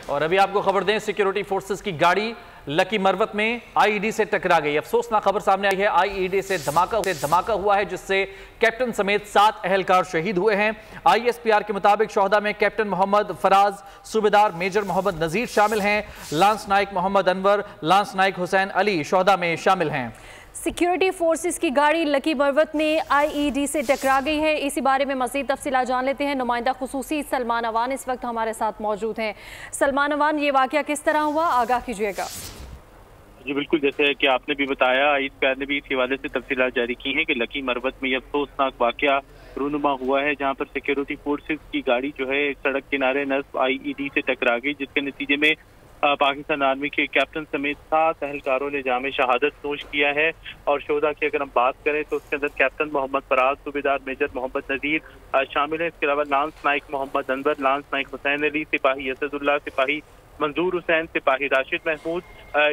और अभी आपको खबर दें, सिक्योरिटी फोर्सेस की गाड़ी लकी मरवत में आईईडी से टकरा गई। अफसोसनाक खबर सामने आई है, आईईडी से धमाका हुआ है जिससे कैप्टन समेत 7 अहलकार शहीद हुए हैं। आईएसपीआर के मुताबिक शोहदा में कैप्टन मोहम्मद फराज, सूबेदार मेजर मोहम्मद नजीर शामिल हैं। लांस नाइक मोहम्मद अनवर, लांस नाइक हुसैन अली शोहदा में शामिल हैं। सिक्योरिटी फोर्सेस की गाड़ी लकी मरवत में आईईडी से टकरा गई है। इसी बारे में मज़ीद तफसीलात जान लेते हैं। नुमाइंदा खुसूसी सलमान अवान इस वक्त हमारे साथ मौजूद हैं। सलमान अवान, ये वाकया किस तरह हुआ, आगाह कीजिएगा। जी बिल्कुल, जैसे कि आपने भी बताया, आईएसपीआर ने भी इस हवाले से तफसीलात जारी की हैं कि लकी मरवत में यह अफसोसनाक वाकया रूनुमा हुआ है, जहां पर सिक्योरिटी फोर्सेस की गाड़ी जो है सड़क किनारे नस्ब आईईडी से टकरा गई, जिसके नतीजे में पाकिस्तान आर्मी के कैप्टन समेत 7 अहलकारों ने जामे शहादत नोश किया है। और शोहदा की अगर हम बात करें तो उसके अंदर कैप्टन मोहम्मद फराज, सूबेदार मेजर मोहम्मद नजीर शामिल है। इसके अलावा लांस नाइक मोहम्मद अनवर, लांस नाइक हुसैन अली, सिपाही असदुल्ला, सिपाही मंजूर हुसैन, सिपाही राशिद महमूद,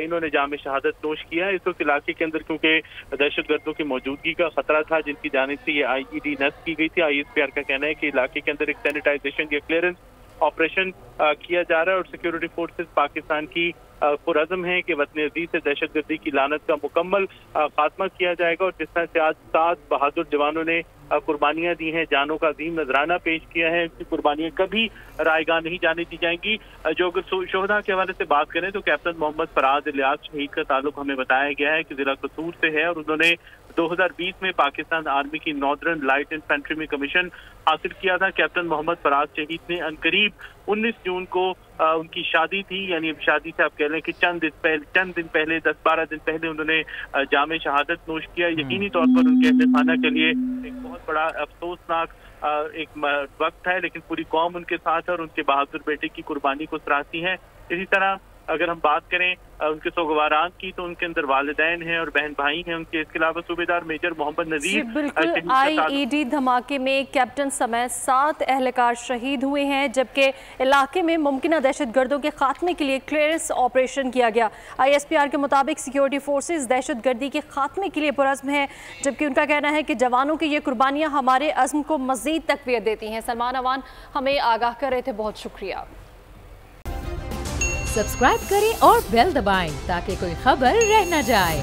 इन्होंने जामे शहादत नोश किया है। इस वक्त इलाके के अंदर क्योंकि दहशतगर्दों की मौजूदगी का खतरा था, जिनकी जानिब से ये आईईडी नस्ब की गई थी। आईएसपीआर का कहना है कि इलाके के अंदर एक सैनिटाइजेशन या क्लियरेंस ऑपरेशन किया जा रहा है और सिक्योरिटी फोर्सेस पाकिस्तान की पुरअज़्म है कि वतन अज़ीज़ से दहशतगर्दी की लानत का मुकम्मल खात्मा किया जाएगा। और जिस तरह से आज 7 बहादुर जवानों ने कुर्बानियां दी हैं, जानों का अजीम नजराना पेश किया है, उनकी कुर्बानियां कभी रायगां नहीं जाने दी जाएंगी। जो अगर शोहदा के हवाले से बात करें तो कैप्टन मोहम्मद फराज इलियास शहीद का ताल्लुक हमें बताया गया है कि जिला कसूर से है और उन्होंने 2020 में पाकिस्तान आर्मी की नॉर्दर्न लाइट इन्फेंट्री में कमीशन हासिल किया था। कैप्टन मोहम्मद फराज शहीद ने अनकरीब 19 जून को उनकी शादी थी, यानी शादी से आप कह लें कि चंद दिन पहले 10-12 दिन पहले उन्होंने जामे शहादत नोश किया। यकीनी तौर पर उनके अहले खाना के लिए एक बहुत बड़ा अफसोसनाक एक वक्त है, लेकिन पूरी कौम उनके साथ है और उनके बहादुर बेटे की कुर्बानी को सराहती है। इसी तरह अगर हम बात करें उनके सोगवारान की तो उनके अंदर वालिदैन हैं और बहन भाई हैं उनके। इसके अलावा सूबेदार मेजर मोहम्मद नजीर, बिल्कुल, आईईडी धमाके में कैप्टन समेत 7 अहलकार शहीद हुए हैं, जबकि इलाके में मुमकिन दहशतगर्दों के खात्मे के लिए क्लियरेंस ऑपरेशन किया गया। आईएसपीआर के मुताबिक सिक्योरिटी फोर्सेज दहशतगर्दी के खात्मे के लिए पुरअज़्म है, जबकि उनका कहना है कि जवानों की ये कुर्बानियाँ हमारे अज़्म को मज़ीद तक़वियत देती हैं। सलमान अवान हमें आगाह कर रहे थे, बहुत शुक्रिया। सब्सक्राइब करें और बेल दबाएं ताकि कोई खबर रह न जाए।